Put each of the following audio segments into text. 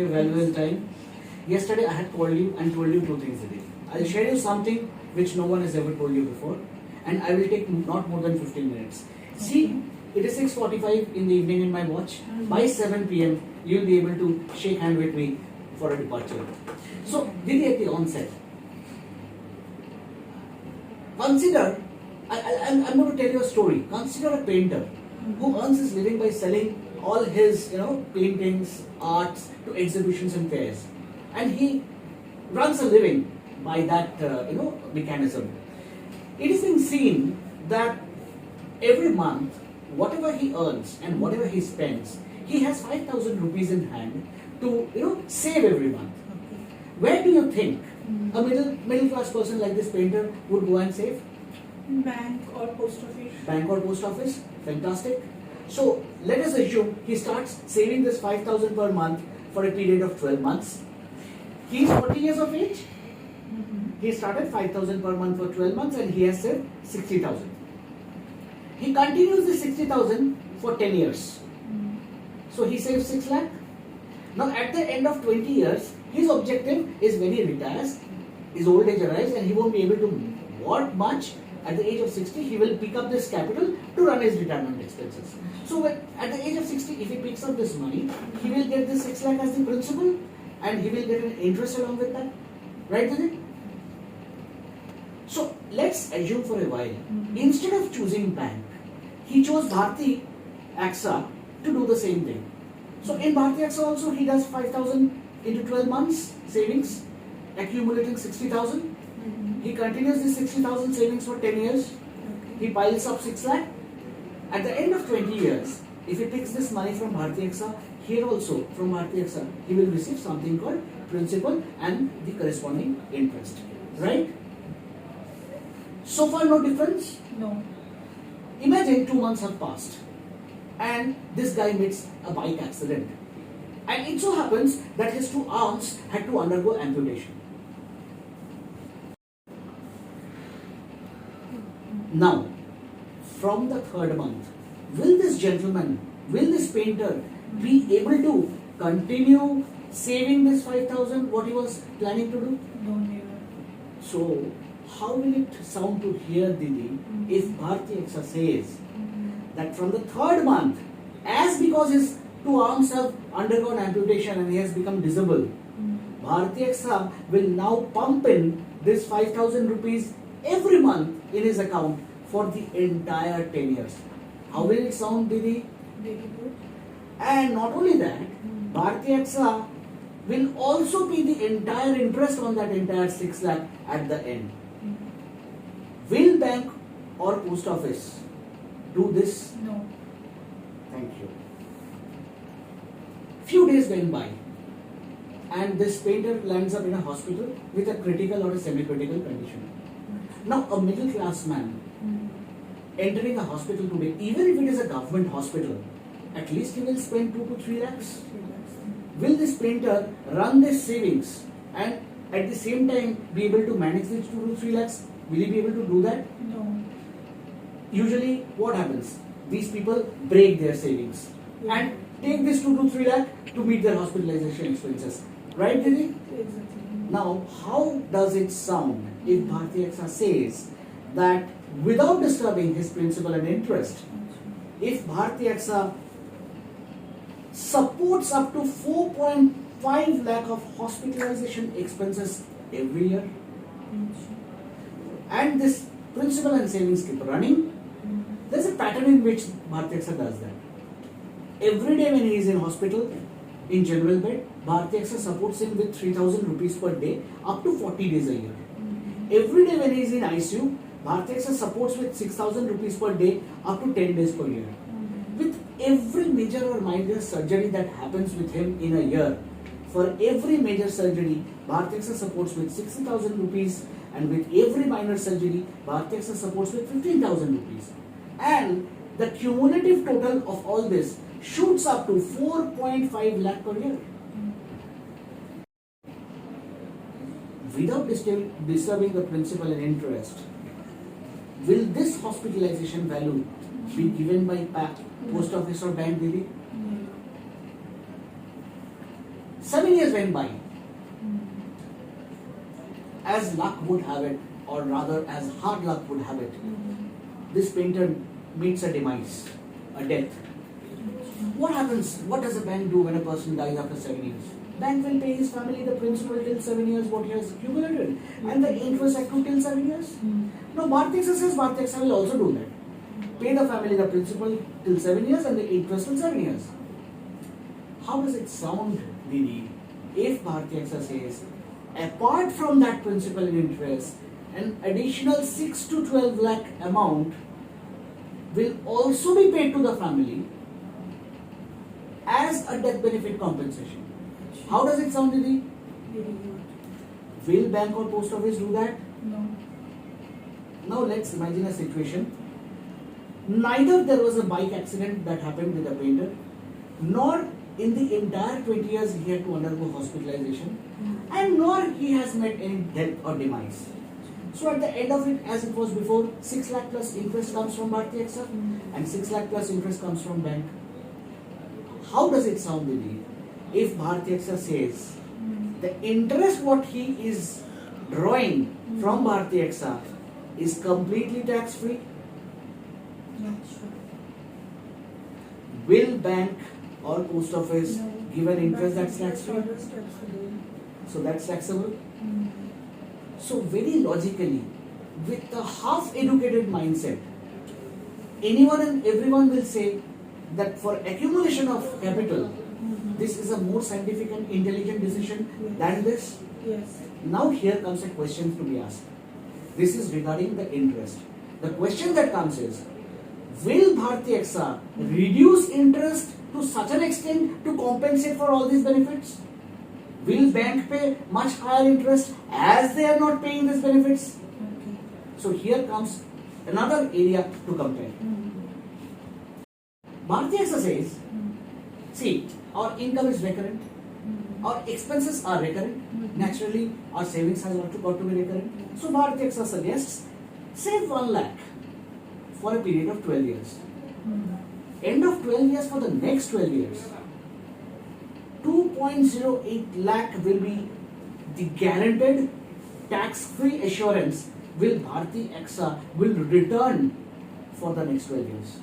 valuable time. Yesterday I had called you and told you two things today. I'll share you something which no one has ever told you before, and I will take not more than 15 minutes. See, it is 6:45 in the evening in my watch. By 7 p.m. you'll be able to shake hand with me for a departure. So, Didi, at the onset, consider, I'm going to tell you a story. Consider a painter who earns his living by selling all his paintings, arts to exhibitions and fairs, and he runs a living by that mechanism. It is being seen that every month, whatever he earns and whatever he spends, he has 5,000 rupees in hand to save every month. Where do you think a middle class person like this painter would go and save? Bank or post office. Bank or post office? Fantastic. So let us assume he starts saving this 5,000 per month for a period of 12 months. He is 40 years of age. He started 5,000 per month for 12 months and he has saved 60,000. He continues the 60,000 for 10 years. So he saves 6 lakh. Now at the end of 20 years, his objective is when he retires, his old age arrives and he won't be able to work much. At the age of 60, he will pick up this capital to run his retirement expenses. So at the age of 60, if he picks up this money, he will get this 6 lakh as the principal and he will get an interest along with that. Right, Didi? So let's assume for a while, instead of choosing bank, he chose Bharti AXA to do the same thing. So in Bharti AXA also, he does 5,000 into 12 months savings, accumulating 60,000. He continues the 60,000 savings for 10 years. He piles up 6 lakh. At the end of 20 years, if he picks this money from Bharti AXA, here also from Bharti AXA, he will receive something called principal and the corresponding interest. Right? So far, no difference? No. Imagine 2 months have passed and this guy meets a bike accident. And it so happens that his 2 arms had to undergo amputation. Now, from the 3rd month, will this gentleman, will this painter be able to continue saving this 5,000 what he was planning to do? No, never. So, how will it sound to hear, Didi, if Bharti AXA says that from the 3rd month, as because his 2 arms have undergone amputation and he has become disabled, Bharti AXA will now pump in this 5,000 rupees every month in his account for the entire 10 years. How will it sound, Didi? Very good. And not only that, Bharti AXA will also pay the entire interest on that entire 6 lakh at the end. Will bank or post office do this? No. Thank you. Few days went by and this painter lands up in a hospital with a critical or a semi-critical condition. Now a middle class man entering a hospital today, even if it is a government hospital, at least he will spend 2 to 3 lakhs. Will this painter run this savings and at the same time be able to manage these 2 to 3 lakhs? Will he be able to do that? No. Usually what happens? These people break their savings and take this 2 to 3 lakh to meet their hospitalization expenses. Right, Didi? Exactly. Now, how does it sound if Bharti AXA says that without disturbing his principal and interest, if Bharti AXA supports up to 4.5 lakh of hospitalization expenses every year, and this principal and savings keep running, there's a pattern in which Bharti AXA does that. Every day when he is in hospital, in general bed, Bharti AXA supports him with 3,000 rupees per day up to 40 days a year. Every day when he is in ICU, Bharti AXA supports with 6,000 rupees per day up to 10 days per year. With every major or minor surgery that happens with him in a year, for every major surgery, Bharti AXA supports with 60,000 rupees, and with every minor surgery, Bharti AXA supports with 15,000 rupees. And the cumulative total of all this shoots up to 4.5 lakh per year. Without disturbing the principal and interest, will this hospitalization value be given by post office or bank, Didi? 7 years went by. As luck would have it, or rather as hard luck would have it, this painter meets a demise, a death. What happens? What does a bank do when a person dies after 7 years? Bank will pay his family the principal till 7 years what he has accumulated, and the interest accrued till 7 years. Now Bharti AXA says Bharti AXA will also do that. Pay the family the principal till 7 years and the interest till 7 years. How does it sound, Didi, if Bharti AXA says, apart from that principal and interest, an additional 6 to 12 lakh amount will also be paid to the family as a death benefit compensation? How does it sound, Didi? Very good. Will bank or post office do that? No. Now let's imagine a situation. Neither there was a bike accident that happened with a painter, nor in the entire 20 years he had to undergo hospitalization, and nor he has met any death or demise. So at the end of it, as it was before, 6 lakh plus interest comes from Bharti AXA and 6 lakh plus interest comes from bank. How does it sound, Didi, if Bharti AXA says the interest what he is drawing from Bharti AXA is completely tax free? Yeah, sure. Will bank or post office No. give an interest that's tax free? Always taxable. So that's taxable. So very logically, with a half-educated mindset, anyone and everyone will say that for accumulation of capital, this is a more scientific and intelligent decision than this. Yes. Now here comes a question to be asked. This is regarding the interest. The question that comes is, will Bharti AXA reduce interest to such an extent to compensate for all these benefits? Will bank pay much higher interest as they are not paying these benefits? Okay. So here comes another area to compare. Bharti AXA says, see, our income is recurrent, our expenses are recurrent, naturally our savings has also got to be recurrent. So Bharti AXA suggests, save 1 lakh for a period of 12 years. End of 12 years for the next 12 years. 2.08 lakh will be the guaranteed tax-free assurance will Bharti AXA will return for the next 12 years.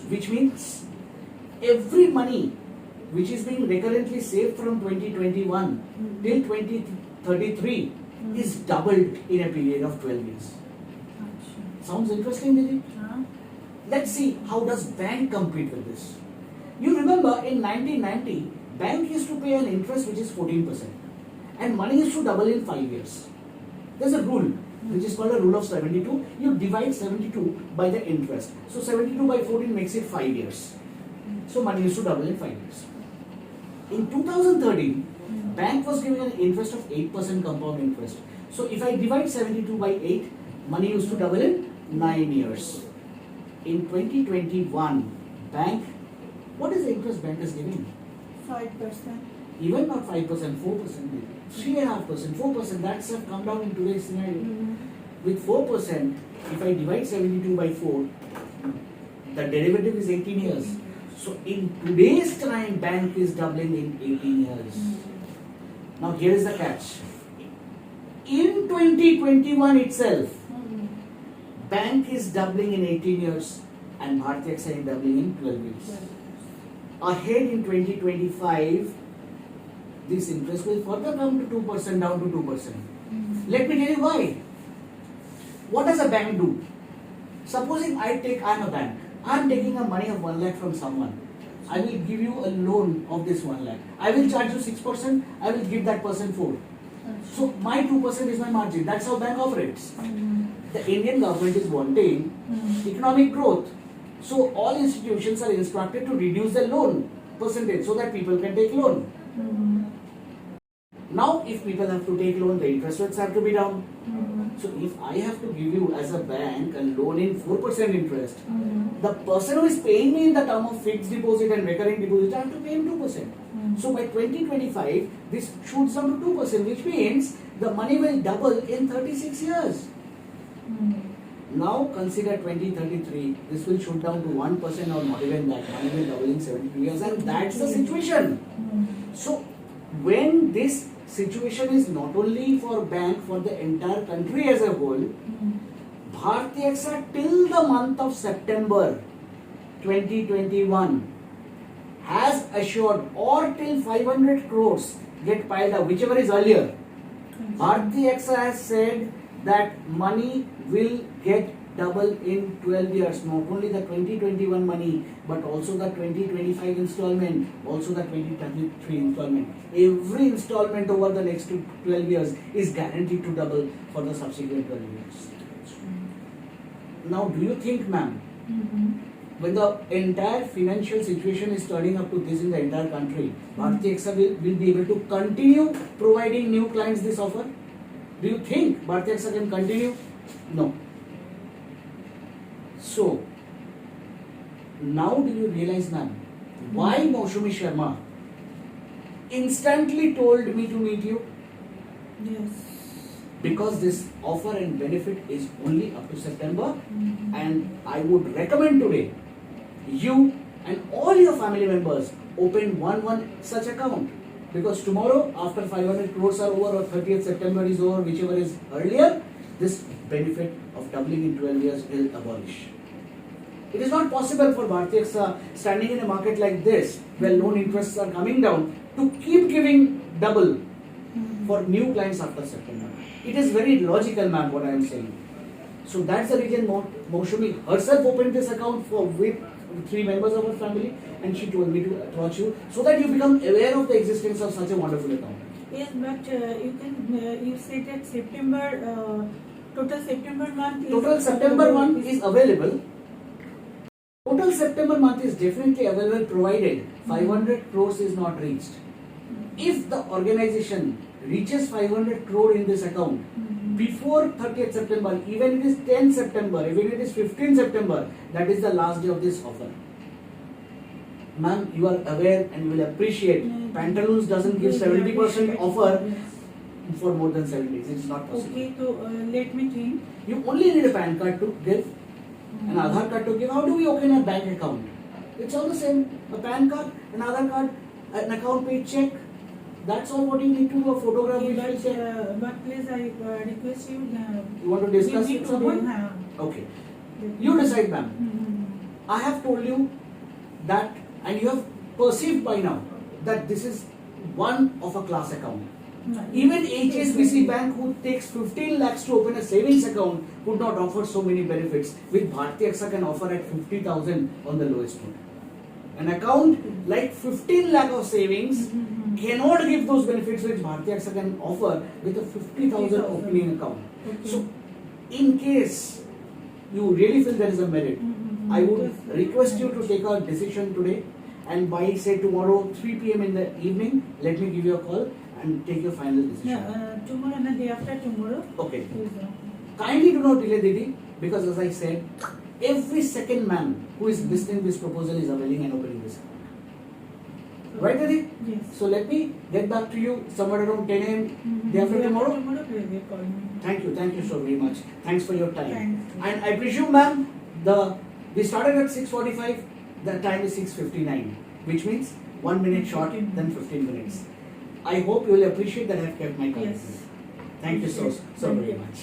Which means every money which is being recurrently saved from 2021 till 2033 is doubled in a period of 12 years. Sounds interesting, Didi? Let's see how does bank compete with this. You remember in 1990, bank used to pay an interest which is 14% and money used to double in 5 years. There's a rule which is called a rule of 72. You divide 72 by the interest. So 72 by 14 makes it 5 years. So money used to double in 5 years. In 2013, bank was giving an interest of 8% compound interest. So if I divide 72 by 8, money used to double in 9 years. In 2021, bank, what is the interest bank is giving? 5%. Even not 5%, 4%, 3.5%, 4%, that's have come down in today's scenario. With 4%, if I divide 72 by 4, the derivative is 18 years. So in today's time, bank is doubling in 18 years. Now here is the catch. In 2021 itself, bank is doubling in 18 years and Bharti AXA is doubling in 12 years. Ahead in 2025, this interest will further come to 2%, down to 2%. Let me tell you why. What does a bank do? Supposing I am a bank. I am taking a money of 1 lakh from someone. I will give you a loan of this 1 lakh. I will charge you 6%. I will give that person 4%. So my 2% is my margin. That's how bank operates. The Indian government is wanting economic growth. So all institutions are instructed to reduce the loan percentage so that people can take loan. Now if people have to take loan, the interest rates have to be down. So if I have to give you as a bank a loan in 4% interest, the person who is paying me in the term of fixed deposit and recurring deposit, I have to pay him 2%. So by 2025, this shoots down to 2%, which means the money will double in 36 years. Now consider 2033, this will shoot down to 1% or not even that. Money will double in 72 years, and that's the situation. So when this situation is not only for bank, for the entire country as a whole, Bharti AXA till the month of September 2021 has assured, or till 500 crores get piled up, whichever is earlier. Bharti AXA has said that money will get double in 12 years. Not only the 2021 money, but also the 2025 installment, also the 2023 installment. Every installment over the next 12 years is guaranteed to double for the subsequent 12 years. Now, do you think, ma'am, when the entire financial situation is turning up to this in the entire country, Bharti AXA will be able to continue providing new clients this offer? Do you think Bharti AXA can continue? No. So, now do you realize, ma'am, why Moushumi Sharma instantly told me to meet you? Yes. Because this offer and benefit is only up to September, and I would recommend today you and all your family members open one such account, because tomorrow after 500 crores are over or 30th September is over, whichever is earlier, this benefit of doubling in 12 years will abolish. It is not possible for Bharti AXA, standing in a market like this where loan interests are coming down, to keep giving double for new clients after September. It is very logical, ma'am, what I am saying. So that's the reason Moushumi herself opened this account with 3 members of her family, and she told me to approach you so that you become aware of the existence of such a wonderful account. Yes, but you said that September, total September month is... Total September month is available. Total September month is definitely available provided 500 crores is not reached. If the organization reaches 500 crore in this account before 30th September, even if it is 10 September, even if it is 15 September, that is the last day of this offer. Ma'am, you are aware and you will appreciate Pantaloons doesn't give 70% offer for more than 7 days. It is not possible. Okay, so let me think. You only need a PAN card to give, an Aadhaar card to give. How do we open a bank account? It's all the same. A PAN card, an Aadhaar card, an account paid check. That's all what you need to do, a photograph. Okay, but please I request you... you want to discuss with someone? Okay. You decide, ma'am. I have told you that, and you have perceived by now that this is one of a class account. Even HSBC Bank, who takes 15 lakhs to open a savings account, could not offer so many benefits. With Bharti AXA can offer at 50,000 on the lowest one. An account like 15 lakh of savings cannot give those benefits which Bharti AXA can offer with a 50,000 opening account. Okay. So, in case you really feel there is a merit, I would request you to take a decision today, and by say tomorrow 3 p.m. in the evening, let me give you a call and take your final decision. Tomorrow and the day after tomorrow. Okay. Kindly do not delay, Didi, because as I said, every second man who is listening this proposal is availing and opening this account. Right, Didi? Yes. So let me get back to you somewhere around 10 a.m. day after tomorrow. Please call me. Thank you so very much. Thanks for your time. Thanks. And I presume, ma'am, we started at 6:45. The time is 6:59, which means 1 minute short than 15 minutes. I hope you will appreciate that I have kept my commitment. Yes. Thank you so very much.